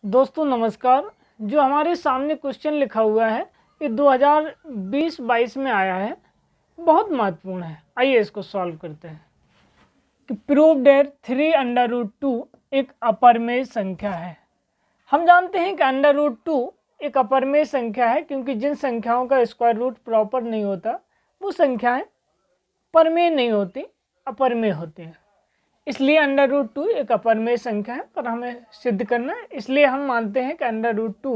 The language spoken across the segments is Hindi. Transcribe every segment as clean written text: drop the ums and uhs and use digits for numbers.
दोस्तों नमस्कार। जो हमारे सामने क्वेश्चन लिखा हुआ है ये 2020-22 में आया है, बहुत महत्वपूर्ण है। आइए इसको सॉल्व करते हैं। कि प्रूव दैट 3√2 एक अपरिमेय संख्या है। हम जानते हैं कि √2 एक अपरिमेय संख्या है, क्योंकि जिन संख्याओं का स्क्वायर रूट प्रॉपर नहीं होता वो संख्याएं परिमेय नहीं होती, अपरिमेय होती हैं। इसलिए √2 एक अपरिमेय संख्या है और हमें सिद्ध करना है। इसलिए हम मानते हैं कि √2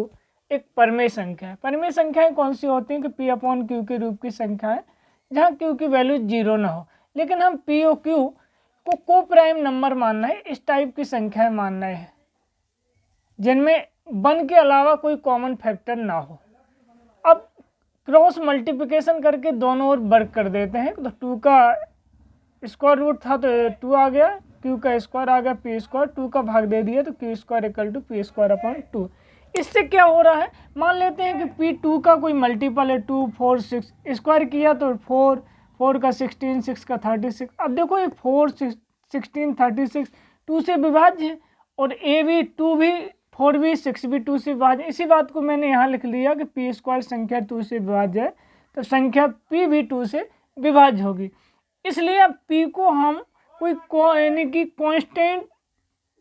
एक परिमेय संख्या है। परिमेय संख्याएं कौन सी होती हैं? कि P/Q के रूप की संख्या है जहाँ Q की वैल्यू 0 ना हो, लेकिन हम P और Q को को प्राइम नंबर मानना है, इस टाइप की संख्याएं मानना है जिनमें 1 के अलावा कोई कॉमन फैक्टर ना हो। अब क्रॉस मल्टीप्लिकेशन करके दोनों ओर वर्क कर देते हैं। तो 2 का स्क्वायर रूट था तो 2 आ गया, Q का स्क्वायर आ गया P स्क्वायर, 2 का भाग दे दिया तो Q square equal to P square upon 2। इससे क्या हो रहा है, मान लेते हैं कि P 2 का कोई मल्टीपल है 2, 4, 6, स्क्वायर किया तो 4 का 16, 6 का 36। अब देखो ये 4, 16, 36 2 से विभाज्य है और A भी 2 भी 4 भी 6 भी 2 से विभाज्य। इसी बात को मैंने यहाँ लिख लिया कि P स्क्वायर संख्या 2 से विभाज्य है तो संख्या P भी 2 से विभाज्य होगी। इसलिए अब P को हम कोई यानी कि कांस्टेंट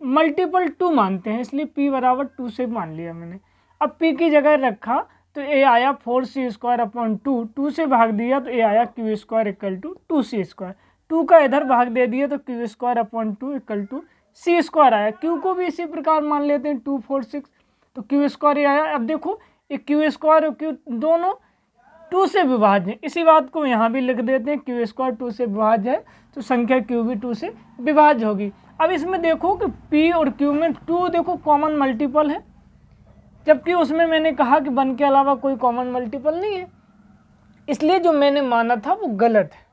मल्टीपल 2 मानते हैं, इसलिए P बराबर 2 से मान लिया मैंने। अब P की जगह रखा तो A आया 4C स्क्वायर अपॉन 2, 2 से भाग दिया तो A आया Q square equal to 2C square, 2 का इधर भाग दे दिया तो Q square upon 2 equal to C square आया। Q को भी इसी प्रकार मान लेते हैं 2, 4, 6 तो Q स्क्वायर आया। अब देखो ये Q स्क्वायर और Q दोनों 2 से विभाज्य है, इसी बात को यहाँ भी लिख देते हैं Q स्क्वायर 2 से विभाज्य है तो संख्या Q भी 2 से विभाज्य होगी। अब इसमें देखो कि P और Q में 2 देखो कॉमन मल्टीपल है, जबकि उसमें मैंने कहा कि 1 के अलावा कोई कॉमन मल्टीपल नहीं है। इसलिए जो मैंने माना था वो गलत है,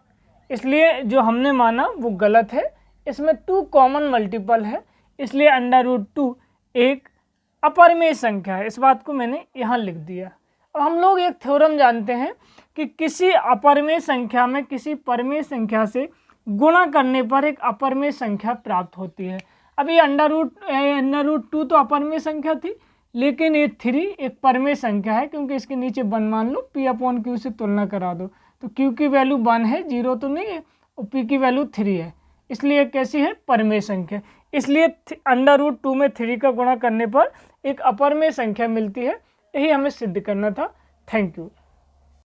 इसलिए जो हमने माना वो गलत है। इसमें 2 कॉमन मल्टीपल है, इसलिए √2 एक अपरिमेय संख्या है। इस बात को मैंने यहाँ लिख दिया। अब हम लोग एक थ्योरम जानते हैं कि किसी अपरिमेय संख्या में किसी परिमेय संख्या से गुणा करने पर एक अपरिमेय संख्या प्राप्त होती है। अब ये √2 तो अपरिमेय संख्या थी, लेकिन ये 3 एक परिमेय संख्या है, क्योंकि इसके नीचे 1 मान लो, P/Q से तुलना करा दो तो Q की वैल्यू 1 है, 0 तो नहीं है, और P की वैल्यू 3 है, इसलिए कैसी है? परिमेय संख्या। इसलिए √2 में 3 का गुणा करने पर एक अपरिमेय संख्या मिलती है। यही हमें सिद्ध करना था। Thank you.